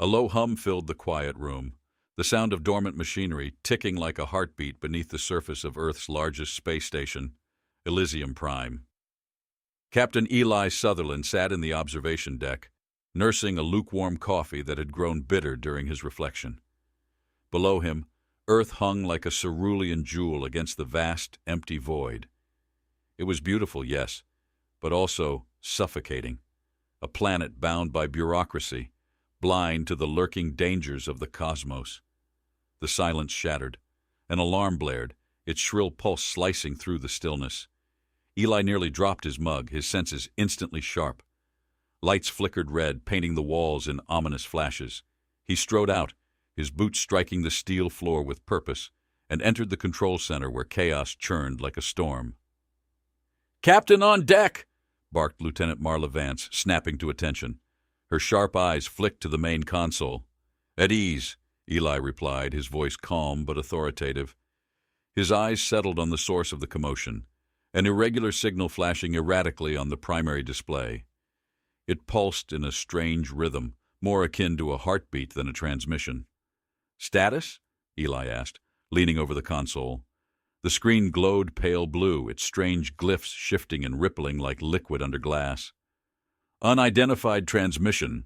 A low hum filled the quiet room, the sound of dormant machinery ticking like a heartbeat beneath the surface of Earth's largest space station, Elysium Prime. Captain Eli Sutherland sat in the observation deck, nursing a lukewarm coffee that had grown bitter during his reflection. Below him, Earth hung like a cerulean jewel against the vast, empty void. It was beautiful, yes, but also suffocating. A planet bound by bureaucracy, blind to the lurking dangers of the cosmos. The silence shattered. An alarm blared, its shrill pulse slicing through the stillness. Eli nearly dropped his mug, his senses instantly sharp. Lights flickered red, painting the walls in ominous flashes. He strode out, his boots striking the steel floor with purpose, and entered the control center where chaos churned like a storm. "Captain on deck!" barked Lieutenant Marla Vance, snapping to attention. Her sharp eyes flicked to the main console. "At ease," Eli replied, his voice calm but authoritative. His eyes settled on the source of the commotion, an irregular signal flashing erratically on the primary display. It pulsed in a strange rhythm, more akin to a heartbeat than a transmission. "Status?" Eli asked, leaning over the console. The screen glowed pale blue, its strange glyphs shifting and rippling like liquid under glass. "Unidentified transmission,"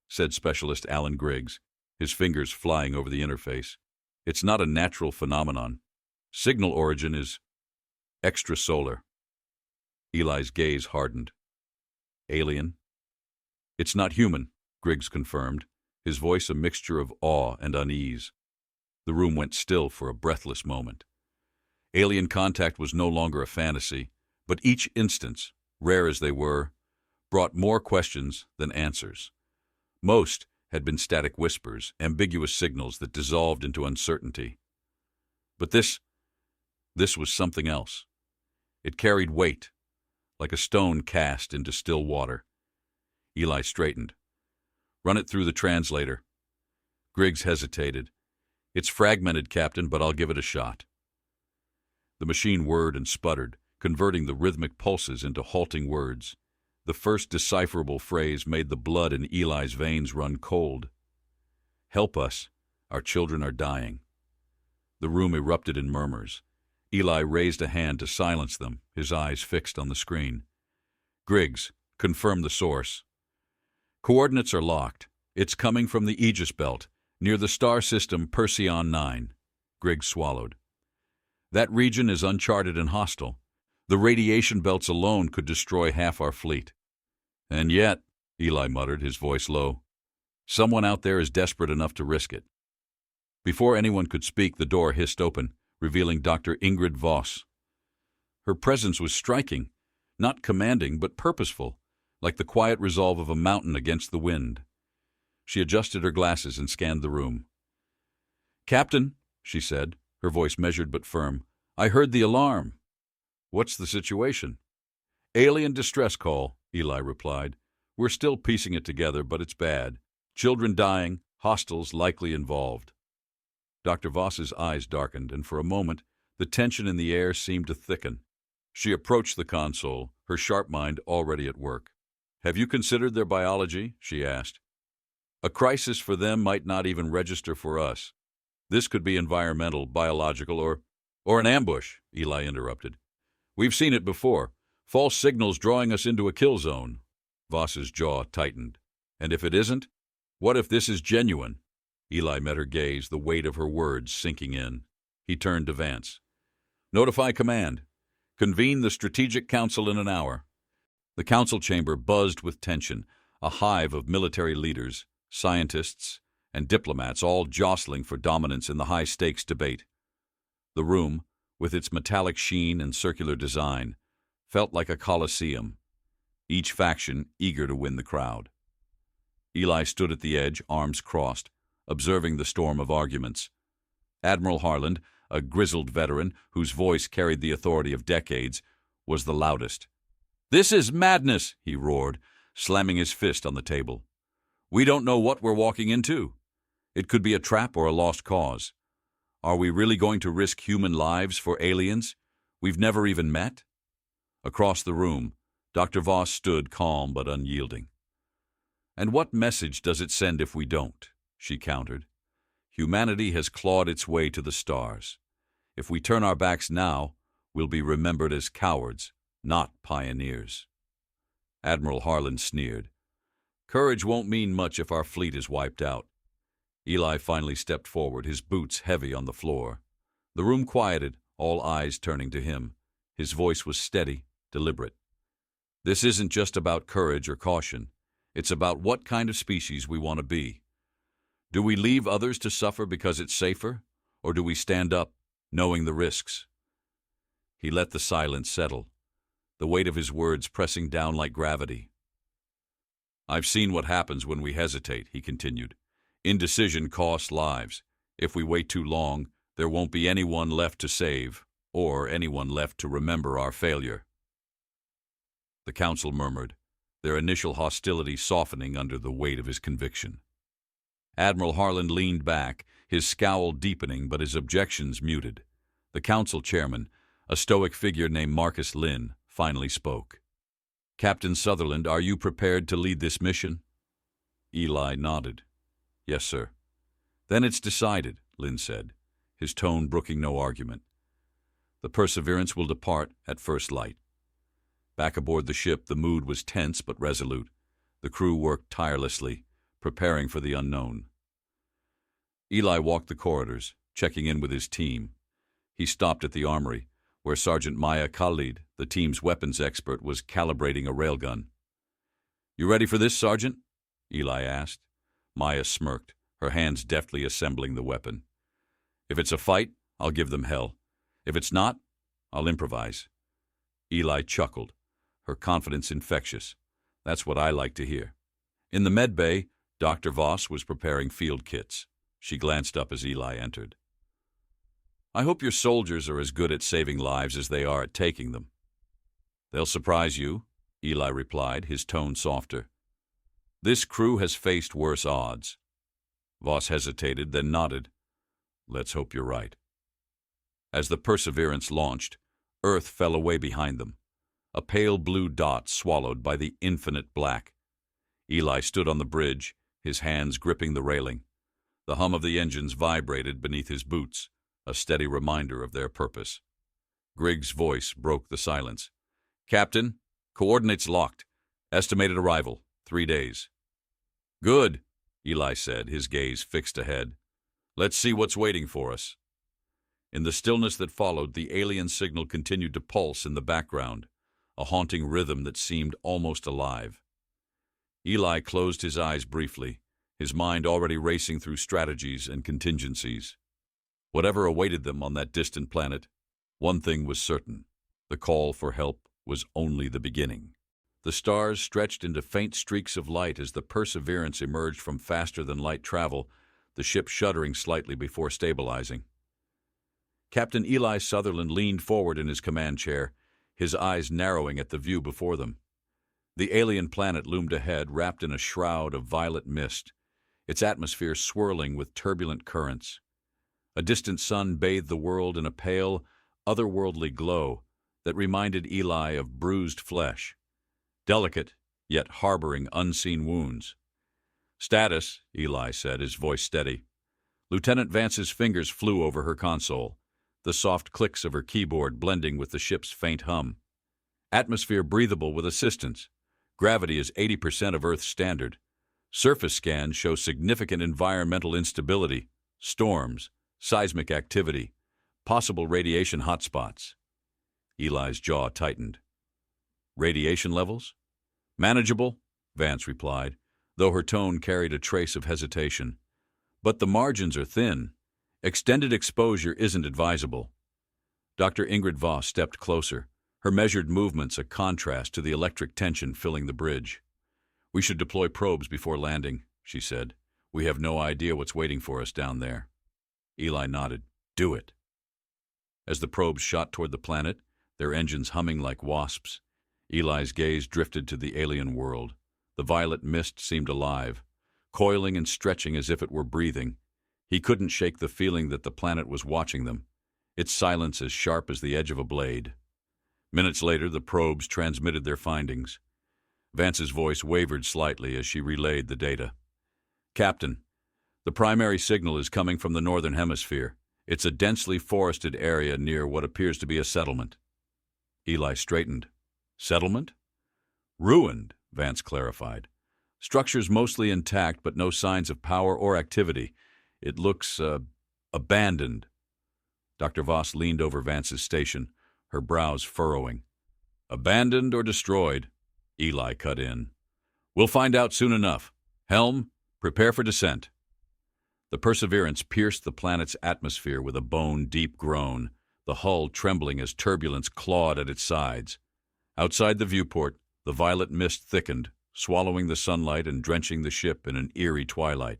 said Specialist Alan Griggs, his fingers flying over the interface. "It's not a natural phenomenon. Signal origin is extrasolar." Eli's gaze hardened. "Alien?" "It's not human," Griggs confirmed, his voice a mixture of awe and unease. The room went still for a breathless moment. Alien contact was no longer a fantasy, but each instance, rare as they were, brought more questions than answers. Most had been static whispers, ambiguous signals that dissolved into uncertainty. But this was something else. It carried weight, like a stone cast into still water. Eli straightened. "Run it through the translator." Griggs hesitated. "It's fragmented, Captain, but I'll give it a shot." The machine whirred and sputtered, converting the rhythmic pulses into halting words. The first decipherable phrase made the blood in Eli's veins run cold. "Help us. Our children are dying." The room erupted in murmurs. Eli raised a hand to silence them, his eyes fixed on the screen. "Griggs, confirm the source." "Coordinates are locked. It's coming from the Aegis Belt, near the star system Perseon 9. Griggs swallowed. "That region is uncharted and hostile. The radiation belts alone could destroy half our fleet." "And yet," Eli muttered, his voice low, "someone out there is desperate enough to risk it." Before anyone could speak, the door hissed open, revealing Dr. Ingrid Voss. Her presence was striking, not commanding but purposeful, like the quiet resolve of a mountain against the wind. She adjusted her glasses and scanned the room. "Captain," she said, her voice measured but firm, "I heard the alarm." "What's the situation?" "Alien distress call," Eli replied. "We're still piecing it together, but it's bad. Children dying, hostiles likely involved." Dr. Voss's eyes darkened, and for a moment the tension in the air seemed to thicken. She approached the console, her sharp mind already at work. "Have you considered their biology?" she asked. "A crisis for them might not even register for us. This could be environmental, biological, or an ambush," Eli interrupted. "We've seen it before. False signals drawing us into a kill zone." Voss's jaw tightened. "And if it isn't? What if this is genuine?" Eli met her gaze, the weight of her words sinking in. He turned to Vance. "Notify command. Convene the Strategic Council in an hour." The council chamber buzzed with tension, a hive of military leaders, scientists, and diplomats all jostling for dominance in the high-stakes debate. The room, with its metallic sheen and circular design, felt like a coliseum, each faction eager to win the crowd. Eli stood at the edge, arms crossed, observing the storm of arguments. Admiral Harland, a grizzled veteran whose voice carried the authority of decades, was the loudest. "This is madness," he roared, slamming his fist on the table. "We don't know what we're walking into. It could be a trap or a lost cause. Are we really going to risk human lives for aliens we've never even met?" Across the room, Dr. Voss stood calm but unyielding. "And what message does it send if we don't?" she countered. Humanity has clawed its way to the stars. If we turn our backs now, we'll be remembered as cowards, not pioneers. Admiral Harlan sneered. Courage won't mean much if our fleet is wiped out. Eli finally stepped forward, his boots heavy on the floor. The room quieted, all eyes turning to him. His voice was steady, deliberate. This isn't just about courage or caution. It's about what kind of species we want to be. Do we leave others to suffer because it's safer, or do we stand up, knowing the risks? He let the silence settle, the weight of his words pressing down like gravity. I've seen what happens when we hesitate, he continued. Indecision costs lives. If we wait too long, there won't be anyone left to save, or anyone left to remember our failure. The council murmured, their initial hostility softening under the weight of his conviction. Admiral Harlan leaned back, his scowl deepening but his objections muted. The council chairman, a stoic figure named Marcus Lynn, finally spoke. Captain Sutherland, are you prepared to lead this mission? Eli nodded. Yes, sir. Then it's decided, Lynn said, his tone brooking no argument. The Perseverance will depart at first light. Back aboard the ship, the mood was tense but resolute. The crew worked tirelessly, preparing for the unknown. Eli walked the corridors, checking in with his team. He stopped at the armory, where Sergeant Maya Khalid, the team's weapons expert, was calibrating a railgun. You ready for this, Sergeant? Eli asked. Maya smirked, her hands deftly assembling the weapon. If it's a fight, I'll give them hell. If it's not, I'll improvise. Eli chuckled, her confidence infectious. That's what I like to hear. In the med bay, Dr. Voss was preparing field kits. She glanced up as Eli entered. I hope your soldiers are as good at saving lives as they are at taking them. They'll surprise you, Eli replied, his tone softer. This crew has faced worse odds. Voss hesitated, then nodded. Let's hope you're right. As the Perseverance launched, Earth fell away behind them, a pale blue dot swallowed by the infinite black. Eli stood on the bridge, his hands gripping the railing. The hum of the engines vibrated beneath his boots, a steady reminder of their purpose. Griggs' voice broke the silence. Captain, coordinates locked. Estimated arrival, 3 days. Good, Eli said, his gaze fixed ahead. Let's see what's waiting for us. In the stillness that followed, the alien signal continued to pulse in the background, a haunting rhythm that seemed almost alive. Eli closed his eyes briefly, his mind already racing through strategies and contingencies. Whatever awaited them on that distant planet, one thing was certain. The call for help was only the beginning. The stars stretched into faint streaks of light as the Perseverance emerged from faster-than-light travel, the ship shuddering slightly before stabilizing. Captain Eli Sutherland leaned forward in his command chair, his eyes narrowing at the view before them. The alien planet loomed ahead, wrapped in a shroud of violet mist, its atmosphere swirling with turbulent currents. A distant sun bathed the world in a pale, otherworldly glow that reminded Eli of bruised flesh, delicate, yet harboring unseen wounds. Status, Eli said, his voice steady. Lieutenant Vance's fingers flew over her console, the soft clicks of her keyboard blending with the ship's faint hum. Atmosphere breathable with assistance. Gravity is 80% of Earth's standard. Surface scans show significant environmental instability, storms, seismic activity, possible radiation hotspots. Eli's jaw tightened. Radiation levels? Manageable, Vance replied, though her tone carried a trace of hesitation. But the margins are thin. Extended exposure isn't advisable. Dr. Ingrid Voss stepped closer, her measured movements a contrast to the electric tension filling the bridge. We should deploy probes before landing, she said. We have no idea what's waiting for us down there. Eli nodded. Do it. As the probes shot toward the planet, their engines humming like wasps, Eli's gaze drifted to the alien world. The violet mist seemed alive, coiling and stretching as if it were breathing. He couldn't shake the feeling that the planet was watching them, its silence as sharp as the edge of a blade. Minutes later, the probes transmitted their findings. Vance's voice wavered slightly as she relayed the data. Captain, The primary signal is coming from the northern hemisphere. It's a densely forested area near what appears to be a settlement. Eli straightened. Settlement? Ruined, Vance clarified. Structures mostly intact, but no signs of power or activity. It looks, abandoned. Dr. Voss leaned over Vance's station, her brows furrowing. Abandoned or destroyed? Eli cut in. We'll find out soon enough. Helm, prepare for descent. The Perseverance pierced the planet's atmosphere with a bone-deep groan, the hull trembling as turbulence clawed at its sides. Outside the viewport, the violet mist thickened, swallowing the sunlight and drenching the ship in an eerie twilight.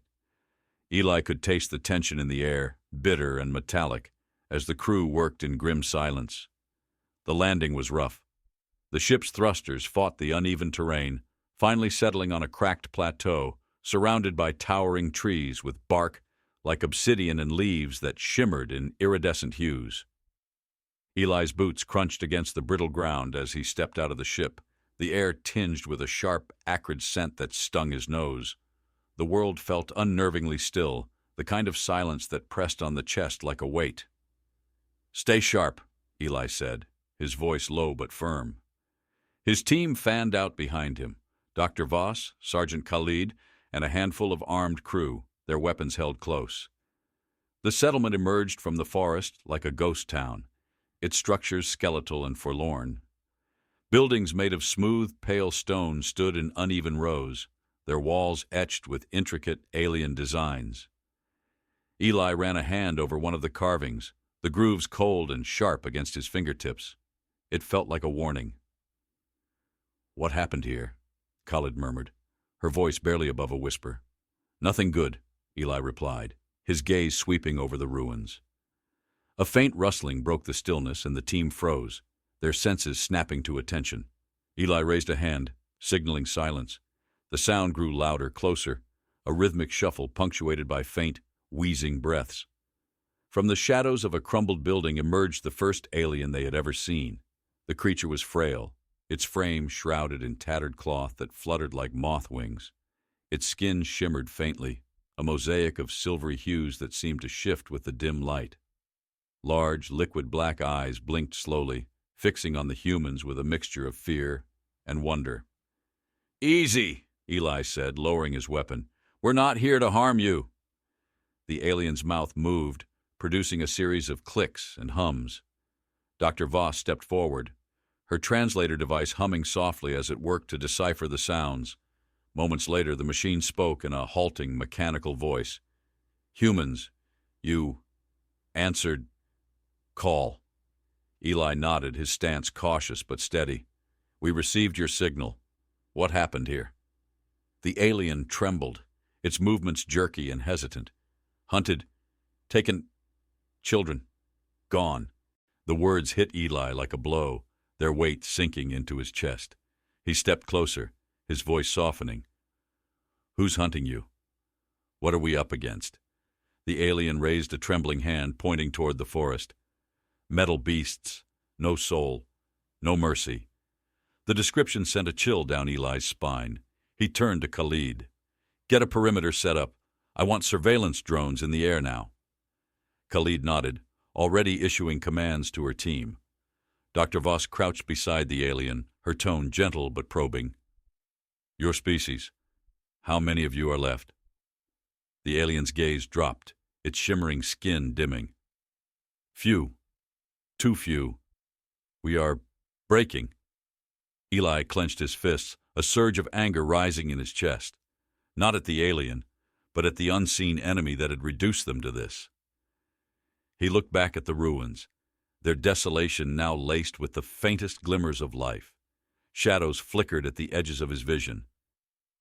Eli could taste the tension in the air, bitter and metallic, as the crew worked in grim silence. The landing was rough. The ship's thrusters fought the uneven terrain, finally settling on a cracked plateau, surrounded by towering trees with bark like obsidian and leaves that shimmered in iridescent hues. Eli's boots crunched against the brittle ground as he stepped out of the ship, the air tinged with a sharp, acrid scent that stung his nose. The world felt unnervingly still, the kind of silence that pressed on the chest like a weight. "Stay sharp," Eli said, his voice low but firm. His team fanned out behind him, Dr. Voss, Sergeant Khalid, and a handful of armed crew, their weapons held close. The settlement emerged from the forest like a ghost town, its structures skeletal and forlorn. Buildings made of smooth, pale stone stood in uneven rows, their walls etched with intricate alien designs. Eli ran a hand over one of the carvings, the grooves cold and sharp against his fingertips. It felt like a warning. "What happened here?" Khalid murmured, her voice barely above a whisper. "Nothing good," Eli replied, his gaze sweeping over the ruins. A faint rustling broke the stillness and the team froze, their senses snapping to attention. Eli raised a hand, signaling silence. The sound grew louder, closer, a rhythmic shuffle punctuated by faint, wheezing breaths. From the shadows of a crumbled building emerged the first alien they had ever seen. The creature was frail, its frame shrouded in tattered cloth that fluttered like moth wings. Its skin shimmered faintly, a mosaic of silvery hues that seemed to shift with the dim light. Large, liquid black eyes blinked slowly, fixing on the humans with a mixture of fear and wonder. "Easy," Eli said, lowering his weapon. "We're not here to harm you." The alien's mouth moved, producing a series of clicks and hums. Dr. Voss stepped forward, her translator device humming softly as it worked to decipher the sounds. Moments later, the machine spoke in a halting, mechanical voice. "Humans, you answered call." Eli nodded, his stance cautious but steady. "We received your signal. What happened here?" The alien trembled, its movements jerky and hesitant. "Hunted, taken, children, gone." The words hit Eli like a blow, their weight sinking into his chest. He stepped closer, his voice softening. "Who's hunting you? What are we up against?" The alien raised a trembling hand, pointing toward the forest. "Metal beasts, no soul, no mercy." The description sent a chill down Eli's spine. He turned to Khalid. "Get a perimeter set up. I want surveillance drones in the air now." Khalid nodded, already issuing commands to her team. Dr. Voss crouched beside the alien, her tone gentle but probing. "Your species. How many of you are left?" The alien's gaze dropped, its shimmering skin dimming. "Few. Too few. We are breaking." Eli clenched his fists, a surge of anger rising in his chest. Not at the alien, but at the unseen enemy that had reduced them to this. He looked back at the ruins, their desolation now laced with the faintest glimmers of life. Shadows flickered at the edges of his vision.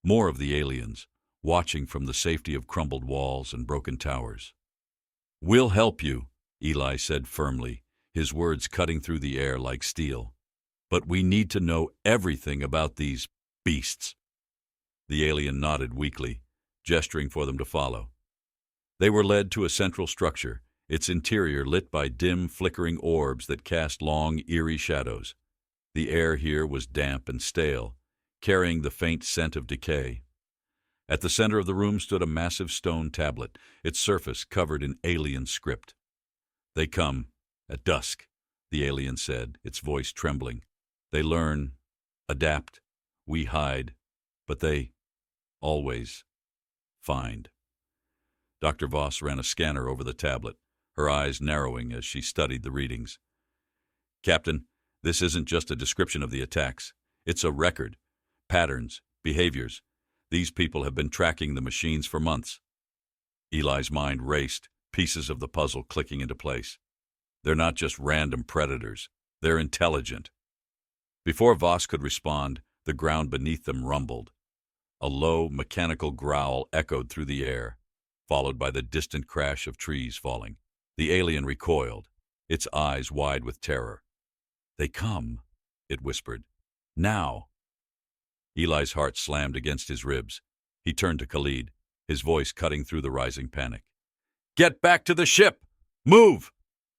More of the aliens, watching from the safety of crumbled walls and broken towers. "We'll help you," Eli said firmly, his words cutting through the air like steel. "But we need to know everything about these beasts." The alien nodded weakly, gesturing for them to follow. They were led to a central structure, its interior lit by dim, flickering orbs that cast long, eerie shadows. The air here was damp and stale, carrying the faint scent of decay. At the center of the room stood a massive stone tablet, its surface covered in alien script. "They come at dusk," the alien said, its voice trembling. "They learn, adapt, we hide, but they always find." Dr. Voss ran a scanner over the tablet, her eyes narrowing as she studied the readings. "Captain, this isn't just a description of the attacks. It's a record. Patterns, behaviors. These people have been tracking the machines for months." Eli's mind raced, pieces of the puzzle clicking into place. They're not just random predators. They're intelligent. Before Voss could respond, the ground beneath them rumbled. A low, mechanical growl echoed through the air, followed by the distant crash of trees falling. The alien recoiled, its eyes wide with terror. "They come," it whispered. "Now." Eli's heart slammed against his ribs. He turned to Khalid, his voice cutting through the rising panic. "Get back to the ship! Move!"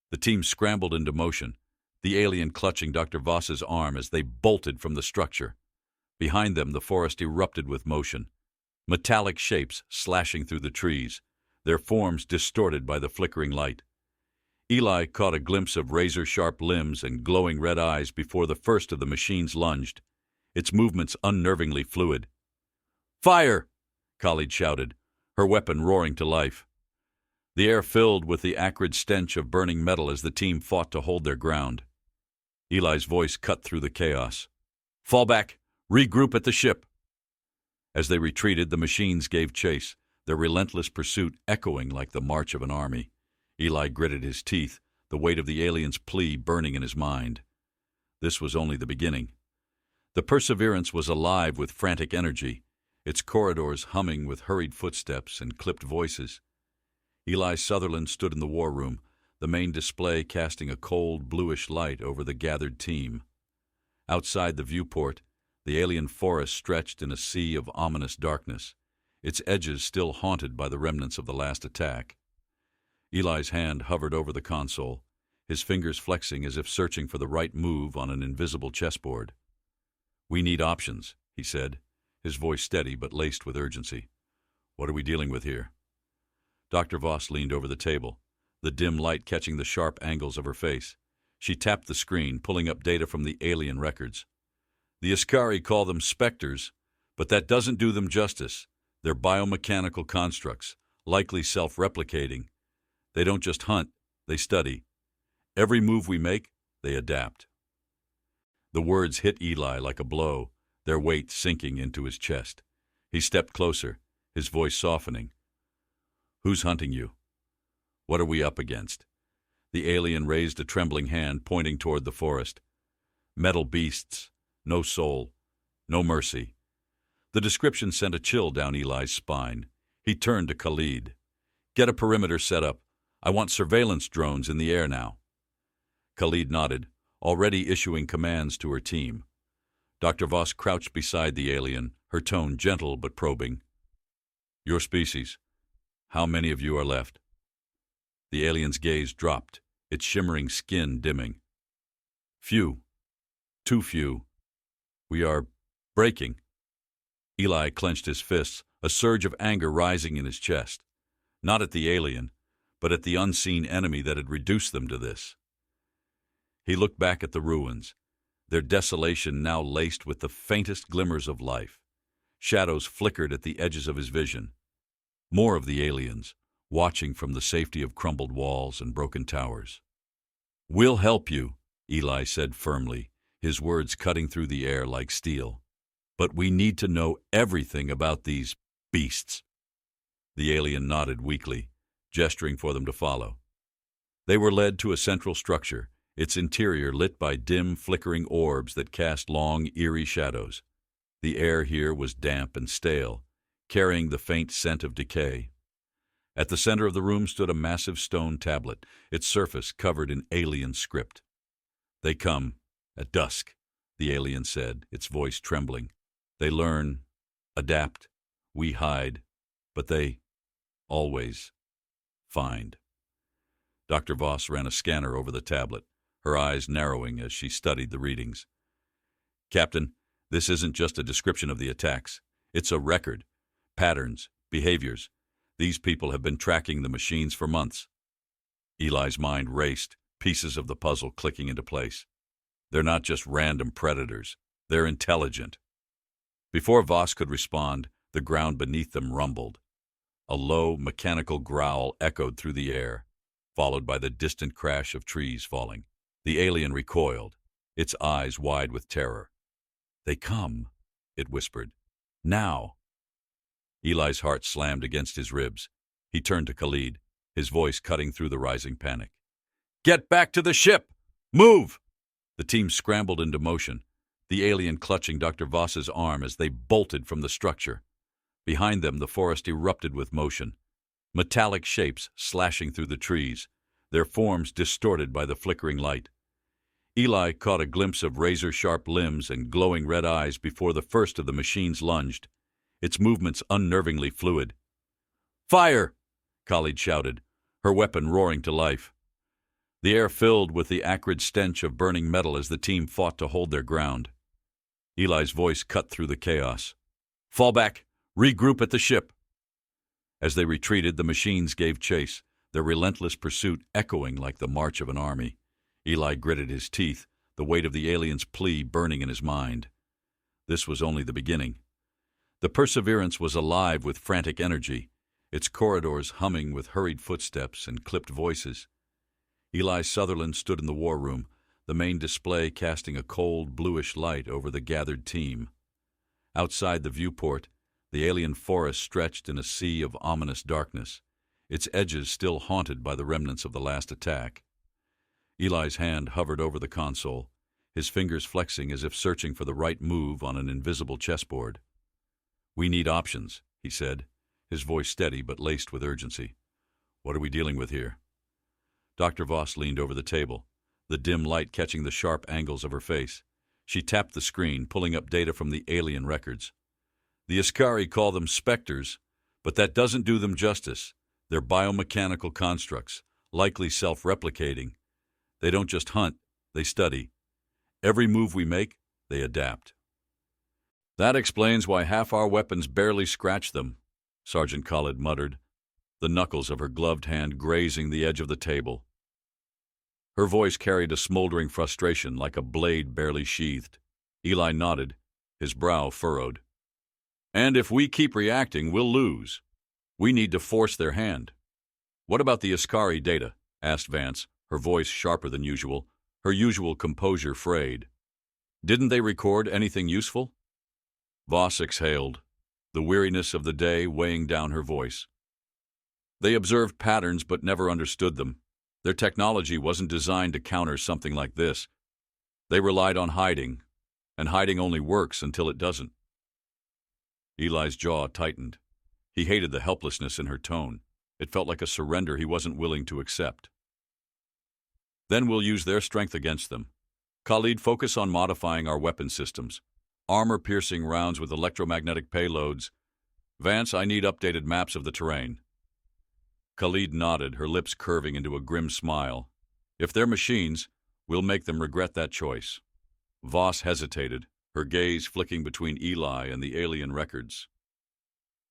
The team scrambled into motion, the alien clutching Dr. Voss's arm as they bolted from the structure. Behind them, the forest erupted with motion, metallic shapes slashing through the trees, their forms distorted by the flickering light. Eli caught a glimpse of razor-sharp limbs and glowing red eyes before the first of the machines lunged, its movements unnervingly fluid. "Fire!" Khalid shouted, her weapon roaring to life. The air filled with the acrid stench of burning metal as the team fought to hold their ground. Eli's voice cut through the chaos. "Fall back! Regroup at the ship!" As they retreated, the machines gave chase, their relentless pursuit echoing like the march of an army. Eli gritted his teeth, the weight of the alien's plea burning in his mind. This was only the beginning. The Perseverance was alive with frantic energy, its corridors humming with hurried footsteps and clipped voices. Eli Sutherland stood in the war room, the main display casting a cold, bluish light over the gathered team. Outside the viewport, the alien forest stretched in a sea of ominous darkness, its edges still haunted by the remnants of the last attack. Eli's hand hovered over the console, his fingers flexing as if searching for the right move on an invisible chessboard. "We need options," he said, his voice steady but laced with urgency. "What are we dealing with here?" Dr. Voss leaned over the table, the dim light catching the sharp angles of her face. She tapped the screen, pulling up data from the alien records. "The Askari call them specters, but that doesn't do them justice. They're biomechanical constructs, likely self-replicating. They don't just hunt, they study. Every move we make, they adapt." The words hit Eli like a blow, their weight sinking into his chest. He stepped closer, his voice softening. "Who's hunting you? What are we up against?" The alien raised a trembling hand, pointing toward the forest. "Metal beasts, no soul, no mercy." The description sent a chill down Eli's spine. He turned to Khalid. "Get a perimeter set up. I want surveillance drones in the air now." Khalid nodded, already issuing commands to her team. Dr. Voss crouched beside the alien, her tone gentle but probing. "Your species. How many of you are left?" The alien's gaze dropped, its shimmering skin dimming. "Few. Too few. We are breaking." Eli clenched his fists, a surge of anger rising in his chest. Not at the alien, but at the unseen enemy that had reduced them to this. He looked back at the ruins, their desolation now laced with the faintest glimmers of life. Shadows flickered at the edges of his vision. More of the aliens, watching from the safety of crumbled walls and broken towers. "We'll help you," Eli said firmly, his words cutting through the air like steel. "But we need to know everything about these beasts." The alien nodded weakly, gesturing for them to follow. They were led to a central structure, its interior lit by dim, flickering orbs that cast long, eerie shadows. The air here was damp and stale, carrying the faint scent of decay. At the center of the room stood a massive stone tablet, its surface covered in alien script. "They come at dusk," the alien said, its voice trembling. "They learn, adapt, we hide, but they always find." Dr. Voss ran a scanner over the tablet, her eyes narrowing as she studied the readings. "Captain, this isn't just a description of the attacks. It's a record. Patterns, behaviors. These people have been tracking the machines for months. Eli's mind raced, pieces of the puzzle clicking into place. They're not just random predators. They're intelligent. Before Voss could respond, the ground beneath them rumbled. A low, mechanical growl echoed through the air, followed by the distant crash of trees falling. The alien recoiled, its eyes wide with terror. "They come," it whispered. "Now." Eli's heart slammed against his ribs. He turned to Khalid, his voice cutting through the rising panic. "Get back to the ship! Move!" The team scrambled into motion, the alien clutching Dr. Voss's arm as they bolted from the structure. Behind them, the forest erupted with motion, metallic shapes slashing through the trees, their forms distorted by the flickering light. Eli caught a glimpse of razor-sharp limbs and glowing red eyes before the first of the machines lunged, its movements unnervingly fluid. "Fire!" Khalid shouted, her weapon roaring to life. The air filled with the acrid stench of burning metal as the team fought to hold their ground. Eli's voice cut through the chaos. "Fall back! Regroup at the ship!" As they retreated, the machines gave chase, their relentless pursuit echoing like the march of an army. Eli gritted his teeth, the weight of the alien's plea burning in his mind. This was only the beginning. The Perseverance was alive with frantic energy, its corridors humming with hurried footsteps and clipped voices. Eli Sutherland stood in the war room, the main display casting a cold, bluish light over the gathered team. Outside the viewport, the alien forest stretched in a sea of ominous darkness, its edges still haunted by the remnants of the last attack. Eli's hand hovered over the console, his fingers flexing as if searching for the right move on an invisible chessboard. "We need options," he said, his voice steady but laced with urgency. "What are we dealing with here?" Dr. Voss leaned over the table, the dim light catching the sharp angles of her face. She tapped the screen, pulling up data from the alien records. "The Askari call them specters, but that doesn't do them justice. They're biomechanical constructs, likely self-replicating. They don't just hunt, they study. Every move we make, they adapt." "That explains why half our weapons barely scratch them," Sergeant Khalid muttered, the knuckles of her gloved hand grazing the edge of the table. Her voice carried a smoldering frustration like a blade barely sheathed. Eli nodded, his brow furrowed. "And if we keep reacting, we'll lose. We need to force their hand." "What about the Askari data?" asked Vance, her voice sharper than usual, her usual composure frayed. "Didn't they record anything useful?" Voss exhaled, the weariness of the day weighing down her voice. "They observed patterns but never understood them. Their technology wasn't designed to counter something like this. They relied on hiding, and hiding only works until it doesn't." Eli's jaw tightened. He hated the helplessness in her tone. It felt like a surrender he wasn't willing to accept. "Then we'll use their strength against them. Khalid, focus on modifying our weapon systems. Armor-piercing rounds with electromagnetic payloads. Vance, I need updated maps of the terrain." Khalid nodded, her lips curving into a grim smile. "If they're machines, we'll make them regret that choice." Voss hesitated, her gaze flicking between Eli and the alien records.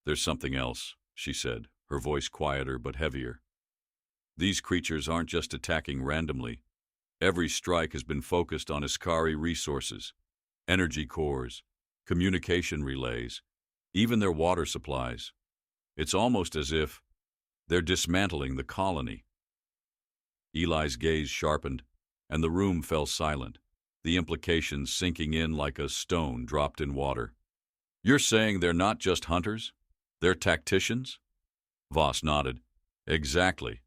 "There's something else," she said, her voice quieter but heavier. "These creatures aren't just attacking randomly. Every strike has been focused on Askari resources, energy cores, communication relays, even their water supplies. It's almost as if they're dismantling the colony." Eli's gaze sharpened, and the room fell silent, the implications sinking in like a stone dropped in water. "You're saying they're not just hunters? They're tacticians?" Voss nodded. "Exactly.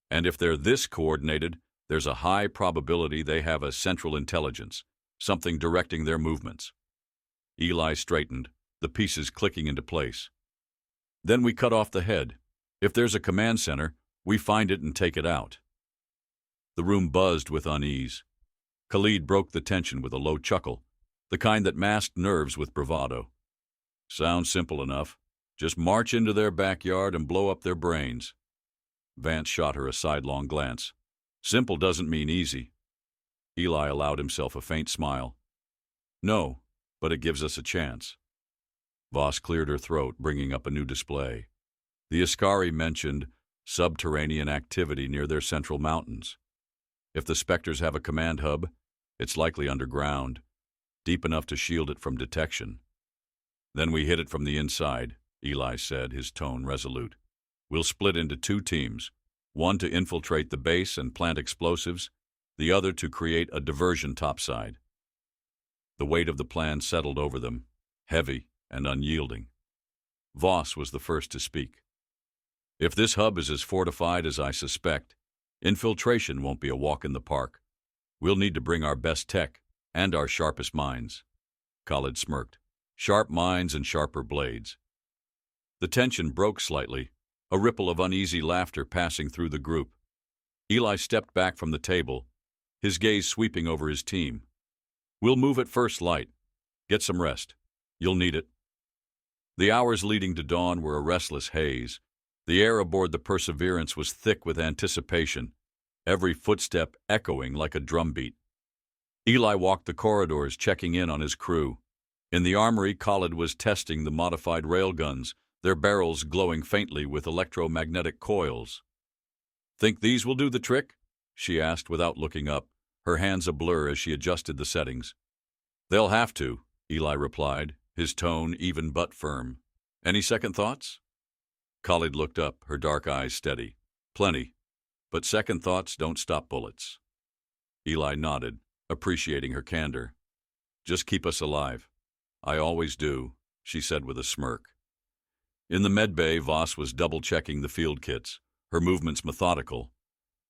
And if they're this coordinated, there's a high probability they have a central intelligence, something directing their movements." Eli straightened, the pieces clicking into place. "Then we cut off the head. If there's a command center, we find it and take it out." The room buzzed with unease. Khalid broke the tension with a low chuckle, the kind that masked nerves with bravado. "Sounds simple enough. Just march into their backyard and blow up their brains." Vance shot her a sidelong glance. "Simple doesn't mean easy." Eli allowed himself a faint smile. "No, but it gives us a chance." Voss cleared her throat, bringing up a new display. The Askari mentioned subterranean activity near their central mountains. If the Spectres have a command hub, it's likely underground, deep enough to shield it from detection. Then we hit it from the inside, Eli said, his tone resolute. We'll split into 2 teams, one to infiltrate the base and plant explosives, the other to create a diversion topside. The weight of the plan settled over them, heavy and unyielding. Voss was the first to speak. If this hub is as fortified as I suspect, infiltration won't be a walk in the park. We'll need to bring our best tech and our sharpest minds. Khalid smirked. Sharp minds and sharper blades. The tension broke slightly, a ripple of uneasy laughter passing through the group. Eli stepped back from the table, his gaze sweeping over his team. We'll move at first light. Get some rest. You'll need it. The hours leading to dawn were a restless haze. The air aboard the Perseverance was thick with anticipation, every footstep echoing like a drumbeat. Eli walked the corridors, checking in on his crew. In the armory, Khalid was testing the modified railguns, their barrels glowing faintly with electromagnetic coils. Think these will do the trick? She asked without looking up, her hands a blur as she adjusted the settings. They'll have to, Eli replied, his tone even but firm. Any second thoughts? Khalid looked up, her dark eyes steady. Plenty, but second thoughts don't stop bullets. Eli nodded, appreciating her candor. Just keep us alive. I always do, she said with a smirk. In the medbay, Voss was double-checking the field kits, her movements methodical.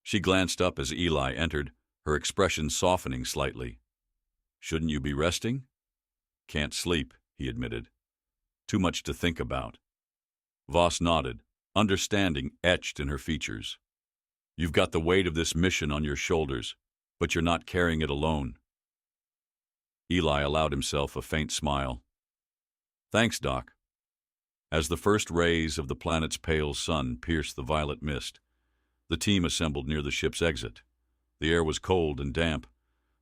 She glanced up as Eli entered, her expression softening slightly. Shouldn't you be resting? Can't sleep, he admitted. Too much to think about. Voss nodded, understanding etched in her features. You've got the weight of this mission on your shoulders, but you're not carrying it alone. Eli allowed himself a faint smile. Thanks, Doc. As the first rays of the planet's pale sun pierced the violet mist, the team assembled near the ship's exit. The air was cold and damp,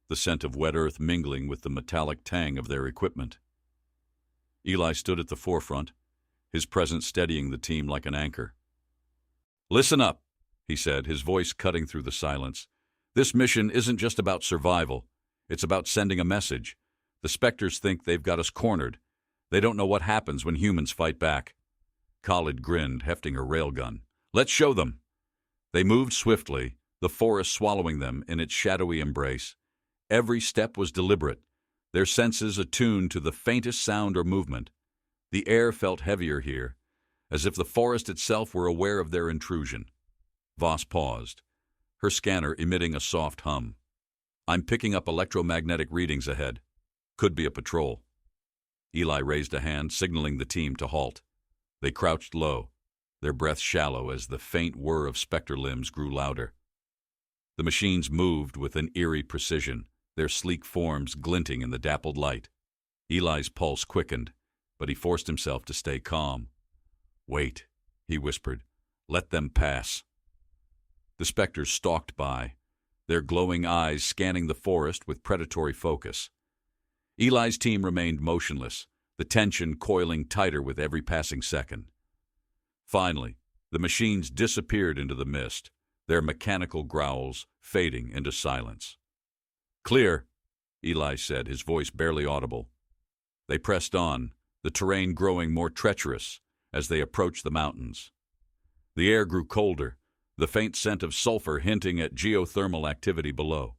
the scent of wet earth mingling with the metallic tang of their equipment. Eli stood at the forefront, his presence steadying the team like an anchor. Listen up, he said, his voice cutting through the silence. This mission isn't just about survival. It's about sending a message. The Spectres think they've got us cornered. They don't know what happens when humans fight back. Khalid grinned, hefting her railgun. Let's show them. They moved swiftly, the forest swallowing them in its shadowy embrace. Every step was deliberate, their senses attuned to the faintest sound or movement. The air felt heavier here, as if the forest itself were aware of their intrusion. Voss paused, her scanner emitting a soft hum. I'm picking up electromagnetic readings ahead. Could be a patrol. Eli raised a hand, signaling the team to halt. They crouched low, their breath shallow as the faint whir of specter limbs grew louder. The machines moved with an eerie precision, their sleek forms glinting in the dappled light. Eli's pulse quickened, but he forced himself to stay calm. Wait, he whispered. Let them pass. The specters stalked by, their glowing eyes scanning the forest with predatory focus. Eli's team remained motionless, the tension coiling tighter with every passing second. Finally, the machines disappeared into the mist, their mechanical growls fading into silence. Clear, Eli said, his voice barely audible. They pressed on, the terrain growing more treacherous as they approached the mountains. The air grew colder, the faint scent of sulfur hinting at geothermal activity below.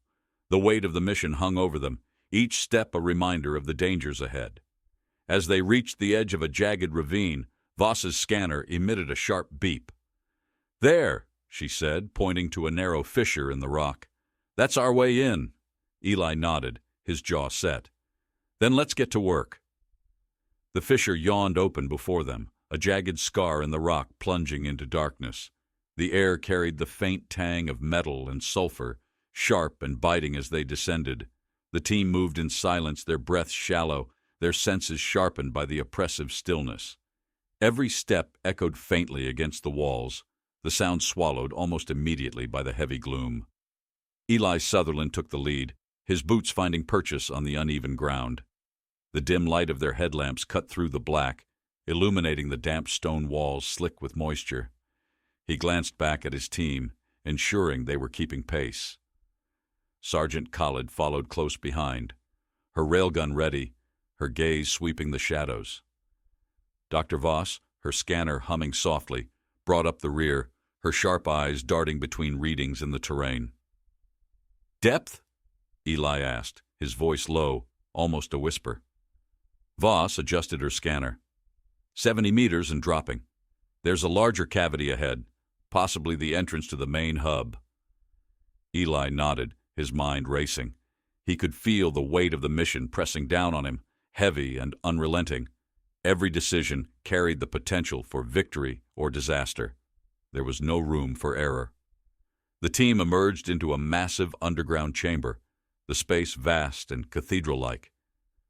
The weight of the mission hung over them, each step a reminder of the dangers ahead. As they reached the edge of a jagged ravine, Voss's scanner emitted a sharp beep. There, she said, pointing to a narrow fissure in the rock. That's our way in. Eli nodded, his jaw set. Then let's get to work. The fissure yawned open before them, a jagged scar in the rock plunging into darkness. The air carried the faint tang of metal and sulfur, sharp and biting as they descended. The team moved in silence, their breaths shallow, their senses sharpened by the oppressive stillness. Every step echoed faintly against the walls, the sound swallowed almost immediately by the heavy gloom. Eli Sutherland took the lead, his boots finding purchase on the uneven ground. The dim light of their headlamps cut through the black, illuminating the damp stone walls slick with moisture. He glanced back at his team, ensuring they were keeping pace. Sergeant Khalid followed close behind, her railgun ready, her gaze sweeping the shadows. Dr. Voss, her scanner humming softly, brought up the rear, her sharp eyes darting between readings in the terrain. "Depth?" Eli asked, his voice low, almost a whisper. Voss adjusted her scanner. 70 meters and dropping. There's a larger cavity ahead, possibly the entrance to the main hub. Eli nodded, his mind racing. He could feel the weight of the mission pressing down on him, heavy and unrelenting. Every decision carried the potential for victory or disaster. There was no room for error. The team emerged into a massive underground chamber, the space vast and cathedral-like.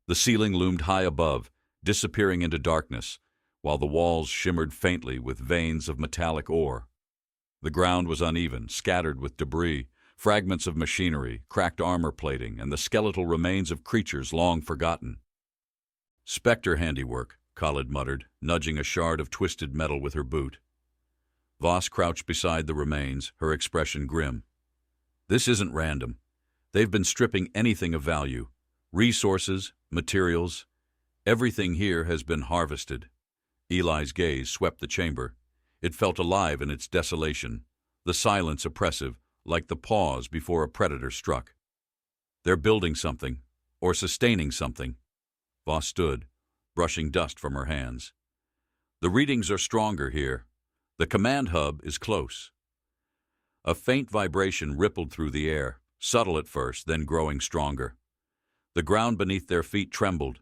The ceiling loomed high above, disappearing into darkness, while the walls shimmered faintly with veins of metallic ore. The ground was uneven, scattered with debris, fragments of machinery, cracked armor plating, and the skeletal remains of creatures long forgotten. "Spectre handiwork," Khalid muttered, nudging a shard of twisted metal with her boot. Voss crouched beside the remains, her expression grim. "This isn't random. They've been stripping anything of value. Resources, materials, everything here has been harvested." Eli's gaze swept the chamber. It felt alive in its desolation, the silence oppressive, like the pause before a predator struck. "They're building something, or sustaining something." Voss stood, brushing dust from her hands. "The readings are stronger here. The command hub is close." A faint vibration rippled through the air, subtle at first, then growing stronger. The ground beneath their feet trembled,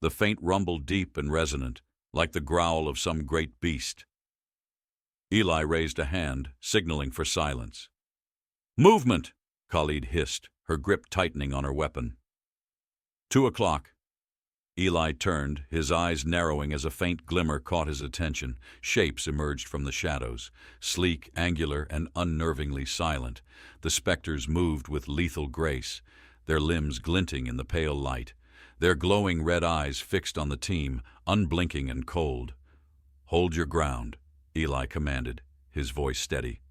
the faint rumble deep and resonant, like the growl of some great beast. Eli raised a hand, signaling for silence. "Movement!" Khalid hissed, her grip tightening on her weapon. 2 o'clock. Eli turned, his eyes narrowing as a faint glimmer caught his attention. Shapes emerged from the shadows, sleek, angular, and unnervingly silent. The specters moved with lethal grace, their limbs glinting in the pale light, their glowing red eyes fixed on the team, unblinking and cold. "Hold your ground," Eli commanded, his voice steady.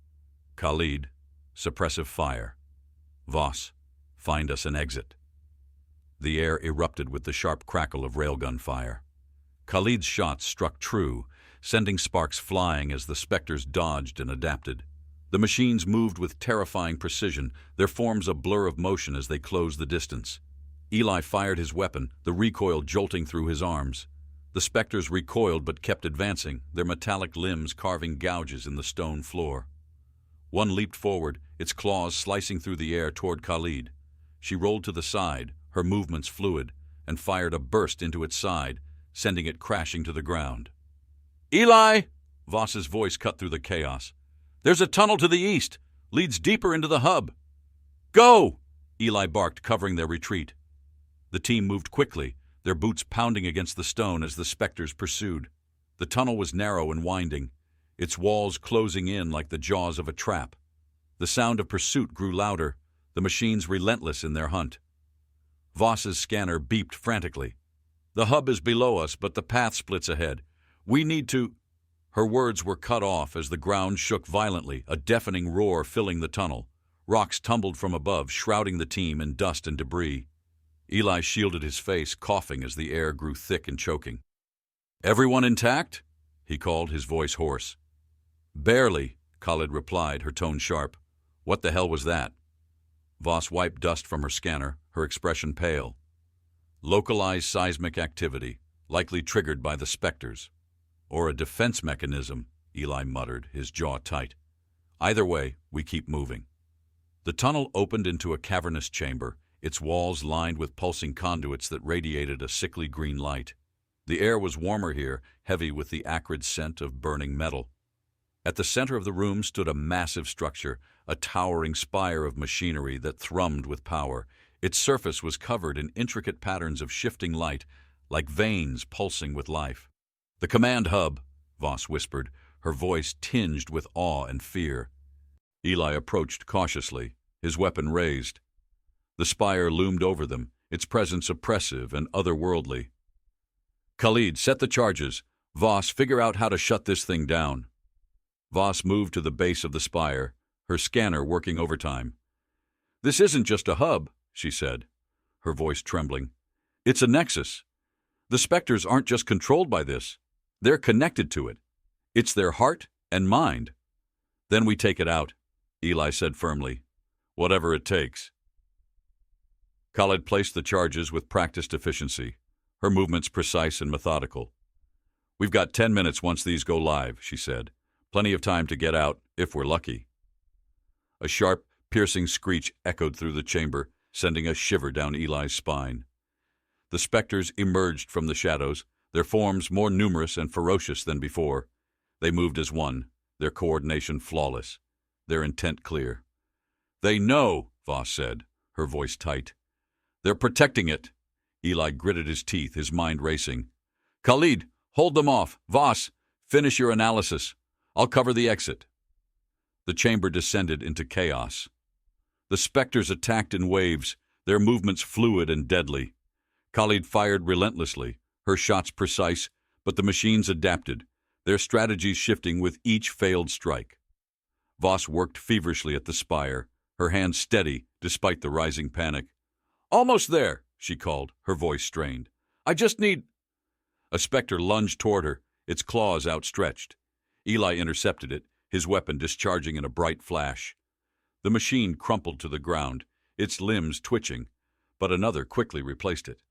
"Khalid, suppressive fire. Voss, find us an exit." The air erupted with the sharp crackle of railgun fire. Khalid's shots struck true, sending sparks flying as the specters dodged and adapted. The machines moved with terrifying precision, their forms a blur of motion as they closed the distance. Eli fired his weapon, the recoil jolting through his arms. The specters recoiled but kept advancing, their metallic limbs carving gouges in the stone floor. One leaped forward, its claws slicing through the air toward Khalid. She rolled to the side, her movements fluid, and fired a burst into its side, sending it crashing to the ground. "Eli!" Voss's voice cut through the chaos. "There's a tunnel to the east, leads deeper into the hub." "Go!" Eli barked, covering their retreat. The team moved quickly, their boots pounding against the stone as the specters pursued. The tunnel was narrow and winding, its walls closing in like the jaws of a trap. The sound of pursuit grew louder, the machines relentless in their hunt. Voss's scanner beeped frantically. "The hub is below us, but the path splits ahead. We need to—" Her words were cut off as the ground shook violently, a deafening roar filling the tunnel. Rocks tumbled from above, shrouding the team in dust and debris. Eli shielded his face, coughing as the air grew thick and choking. "Everyone intact?" he called, his voice hoarse. "Barely," Khalid replied, her tone sharp. "What the hell was that?" Voss wiped dust from her scanner, her expression pale. "Localized seismic activity, likely triggered by the specters. Or a defense mechanism," Eli muttered, his jaw tight. "Either way, we keep moving." The tunnel opened into a cavernous chamber, its walls lined with pulsing conduits that radiated a sickly green light. The air was warmer here, heavy with the acrid scent of burning metal. At the center of the room stood a massive structure, a towering spire of machinery that thrummed with power. Its surface was covered in intricate patterns of shifting light, like veins pulsing with life. "The command hub," Voss whispered, her voice tinged with awe and fear. Eli approached cautiously, his weapon raised. The spire loomed over them, its presence oppressive and otherworldly. "Khalid, set the charges. Voss, figure out how to shut this thing down. Voss moved to the base of the spire, her scanner working overtime. This isn't just a hub, she said, her voice trembling. It's a nexus. The Spectres aren't just controlled by this. They're connected to it. It's their heart and mind. Then we take it out, Eli said firmly. Whatever it takes. Khalid placed the charges with practiced efficiency, her movements precise and methodical. We've got 10 minutes once these go live, she said. Plenty of time to get out, if we're lucky. A sharp, piercing screech echoed through the chamber, sending a shiver down Eli's spine. The Spectres emerged from the shadows, their forms more numerous and ferocious than before. They moved as one, their coordination flawless, their intent clear. They know, Voss said, her voice tight. They're protecting it. Eli gritted his teeth, his mind racing. Khalid, hold them off. Voss, finish your analysis. I'll cover the exit. The chamber descended into chaos. The Spectres attacked in waves, their movements fluid and deadly. Khalid fired relentlessly, her shots precise, but the machines adapted, their strategies shifting with each failed strike. Voss worked feverishly at the spire, her hands steady despite the rising panic. Almost there, she called, her voice strained. I just need... A Spectre lunged toward her, its claws outstretched. Eli intercepted it, his weapon discharging in a bright flash. The machine crumpled to the ground, its limbs twitching, but another quickly replaced it.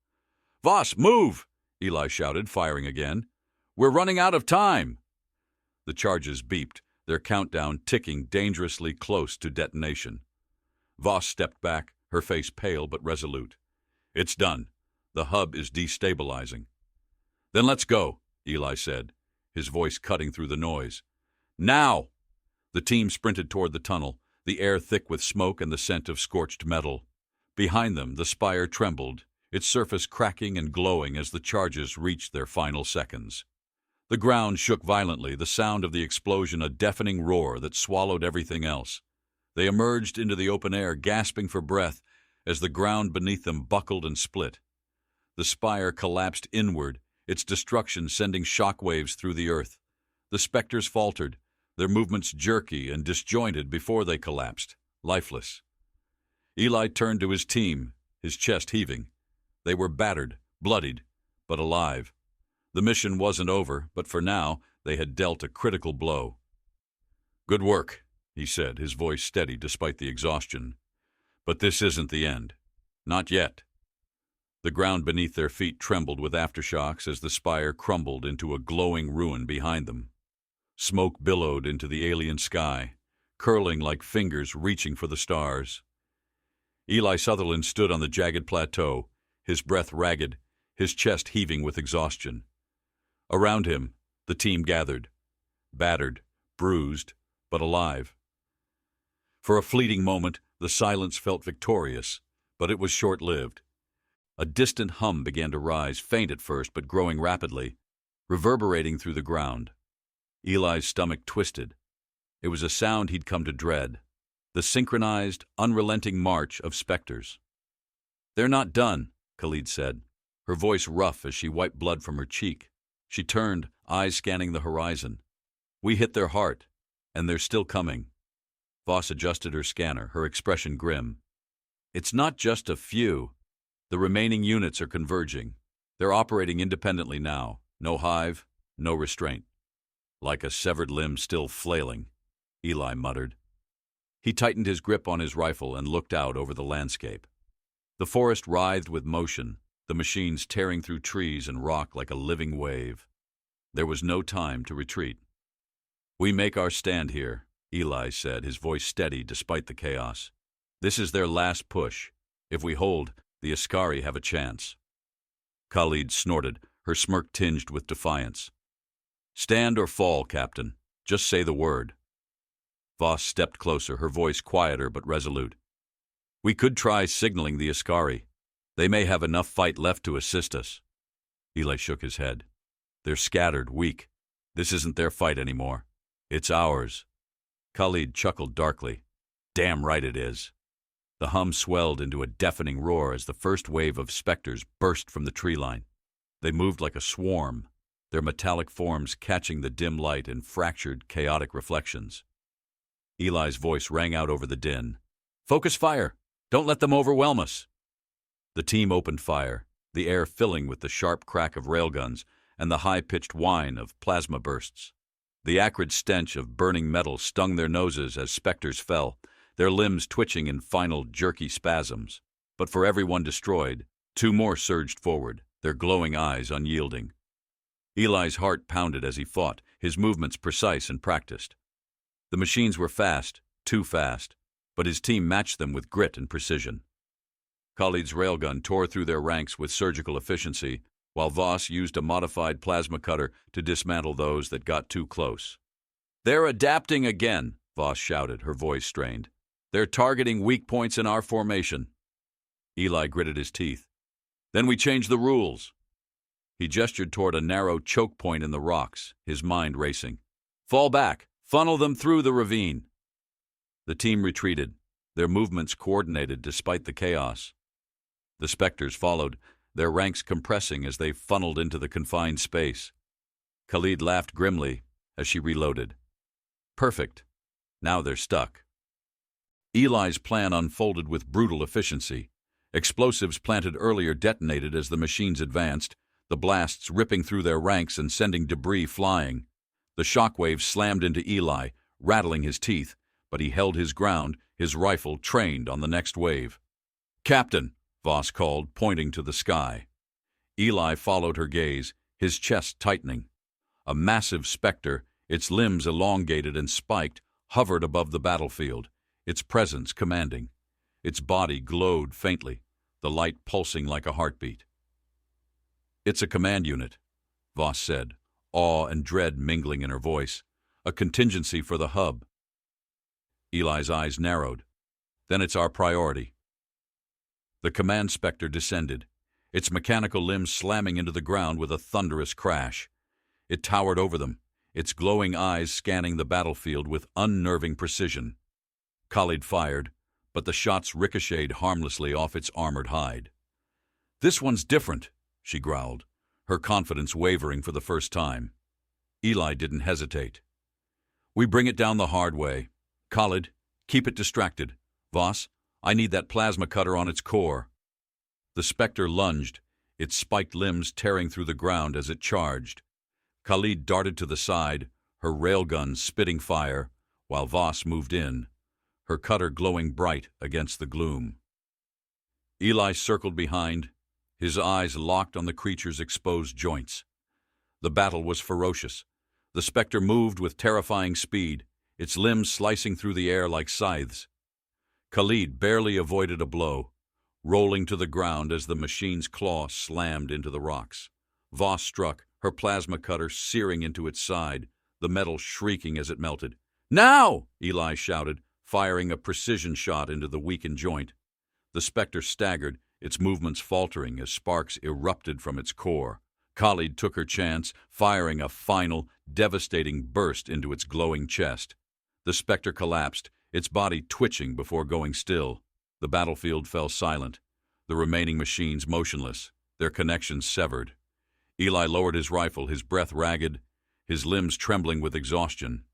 Voss, move! Eli shouted, firing again. We're running out of time! The charges beeped, their countdown ticking dangerously close to detonation. Voss stepped back, her face pale but resolute. It's done. The hub is destabilizing. Then let's go, Eli said, his voice cutting through the noise. Now! The team sprinted toward the tunnel, the air thick with smoke and the scent of scorched metal. Behind them, the spire trembled, its surface cracking and glowing as the charges reached their final seconds. The ground shook violently, the sound of the explosion a deafening roar that swallowed everything else. They emerged into the open air, gasping for breath, as the ground beneath them buckled and split. The spire collapsed inward, its destruction sending shock waves through the earth. The Spectres faltered, their movements jerky and disjointed before they collapsed, lifeless. Eli turned to his team, his chest heaving. They were battered, bloodied, but alive. The mission wasn't over, but for now they had dealt a critical blow. Good work, he said, his voice steady despite the exhaustion. But this isn't the end. Not yet. The ground beneath their feet trembled with aftershocks as the spire crumbled into a glowing ruin behind them. Smoke billowed into the alien sky, curling like fingers reaching for the stars. Eli Sutherland stood on the jagged plateau, his breath ragged, his chest heaving with exhaustion. Around him, the team gathered, battered, bruised, but alive. For a fleeting moment, the silence felt victorious, but it was short-lived. A distant hum began to rise, faint at first but growing rapidly, reverberating through the ground. Eli's stomach twisted. It was a sound he'd come to dread, the synchronized, unrelenting march of Spectres. They're not done, Khalid said, her voice rough as she wiped blood from her cheek. She turned, eyes scanning the horizon. We hit their heart, and they're still coming. Voss adjusted her scanner, her expression grim. It's not just a few. The remaining units are converging. They're operating independently now. No hive, no restraint. Like a severed limb still flailing, Eli muttered. He tightened his grip on his rifle and looked out over the landscape. The forest writhed with motion, the machines tearing through trees and rock like a living wave. There was no time to retreat. We make our stand here, Eli said, his voice steady despite the chaos. This is their last push. If we hold, the Askari have a chance. Khalid snorted, her smirk tinged with defiance. Stand or fall, Captain. Just say the word. Voss stepped closer, her voice quieter but resolute. We could try signaling the Askari. They may have enough fight left to assist us. Eli shook his head. They're scattered, weak. This isn't their fight anymore. It's ours. Khalid chuckled darkly. Damn right it is. The hum swelled into a deafening roar as the first wave of Spectres burst from the tree line. They moved like a swarm, their metallic forms catching the dim light in fractured, chaotic reflections. Eli's voice rang out over the din. "Focus fire! Don't let them overwhelm us!" The team opened fire, the air filling with the sharp crack of railguns and the high-pitched whine of plasma bursts. The acrid stench of burning metal stung their noses as specters fell, their limbs twitching in final jerky spasms. But for every one destroyed, two more surged forward, their glowing eyes unyielding. Eli's heart pounded as he fought, his movements precise and practiced. The machines were fast, too fast, but his team matched them with grit and precision. Khalid's railgun tore through their ranks with surgical efficiency, while Voss used a modified plasma cutter to dismantle those that got too close. "They're adapting again," Voss shouted, her voice strained. "They're targeting weak points in our formation." Eli gritted his teeth. "Then we change the rules." He gestured toward a narrow choke point in the rocks, his mind racing. "Fall back! Funnel them through the ravine!" The team retreated, their movements coordinated despite the chaos. The specters followed, their ranks compressing as they funneled into the confined space. Khalid laughed grimly as she reloaded. "Perfect. Now they're stuck." Eli's plan unfolded with brutal efficiency. Explosives planted earlier detonated as the machines advanced, the blasts ripping through their ranks and sending debris flying. The shockwaves slammed into Eli, rattling his teeth, but he held his ground, his rifle trained on the next wave. "Captain!" Voss called, pointing to the sky. Eli followed her gaze, his chest tightening. A massive specter, its limbs elongated and spiked, hovered above the battlefield, its presence commanding. Its body glowed faintly, the light pulsing like a heartbeat. "It's a command unit," Voss said, awe and dread mingling in her voice. "A contingency for the hub." Eli's eyes narrowed. "Then it's our priority." The command specter descended, its mechanical limbs slamming into the ground with a thunderous crash. It towered over them, its glowing eyes scanning the battlefield with unnerving precision. Khalid fired, but the shots ricocheted harmlessly off its armored hide. "This one's different," she growled, her confidence wavering for the first time. Eli didn't hesitate. "We bring it down the hard way. Khalid, keep it distracted. Voss, I need that plasma cutter on its core." The specter lunged, its spiked limbs tearing through the ground as it charged. Khalid darted to the side, her railgun spitting fire, while Voss moved in, her cutter glowing bright against the gloom. Eli circled behind, his eyes locked on the creature's exposed joints. The battle was ferocious. The specter moved with terrifying speed, its limbs slicing through the air like scythes. Khalid barely avoided a blow, rolling to the ground as the machine's claw slammed into the rocks. Voss struck, her plasma cutter searing into its side, the metal shrieking as it melted. "Now!" Eli shouted, firing a precision shot into the weakened joint. The specter staggered, its movements faltering as sparks erupted from its core. Khalid took her chance, firing a final, devastating burst into its glowing chest. The specter collapsed, its body twitching before going still. The battlefield fell silent, the remaining machines motionless, their connections severed. Eli lowered his rifle, his breath ragged, his limbs trembling with exhaustion.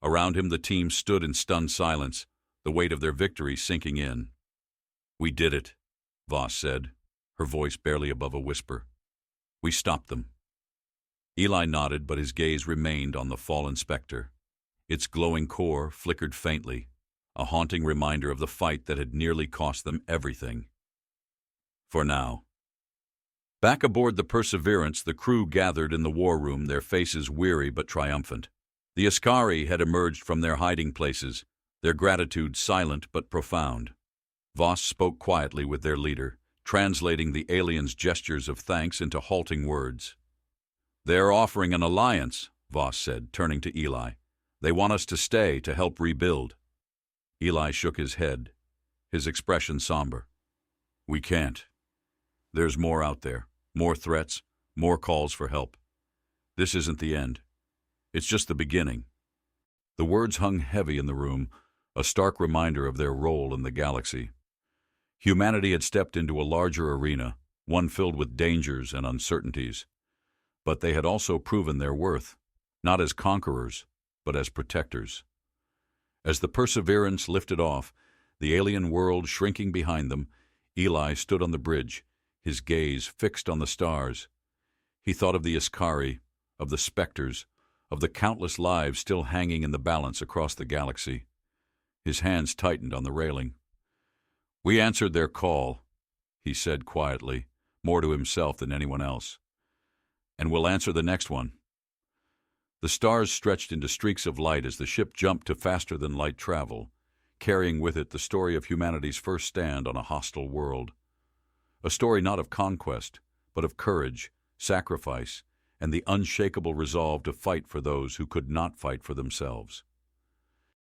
Around him the team stood in stunned silence, the weight of their victory sinking in. "We did it," Voss said, her voice barely above a whisper. "We stopped them." Eli nodded, but his gaze remained on the fallen specter. Its glowing core flickered faintly, a haunting reminder of the fight that had nearly cost them everything. For now. Back aboard the Perseverance, the crew gathered in the war room, their faces weary but triumphant. The Askari had emerged from their hiding places, their gratitude silent but profound. Voss spoke quietly with their leader, translating the aliens' gestures of thanks into halting words. "They're offering an alliance," Voss said, turning to Eli. "They want us to stay to help rebuild." Eli shook his head, his expression somber. "We can't. There's more out there, more threats, more calls for help. This isn't the end. It's just the beginning." The words hung heavy in the room, a stark reminder of their role in the galaxy. Humanity had stepped into a larger arena, one filled with dangers and uncertainties. But they had also proven their worth, not as conquerors, but as protectors. As the Perseverance lifted off, the alien world shrinking behind them, Eli stood on the bridge, his gaze fixed on the stars. He thought of the Iskari, of the specters, of the countless lives still hanging in the balance across the galaxy. His hands tightened on the railing. "We answered their call," he said quietly, more to himself than anyone else. "And we'll answer the next one." The stars stretched into streaks of light as the ship jumped to faster-than-light travel, carrying with it the story of humanity's first stand on a hostile world. A story not of conquest, but of courage, sacrifice, and the unshakable resolve to fight for those who could not fight for themselves.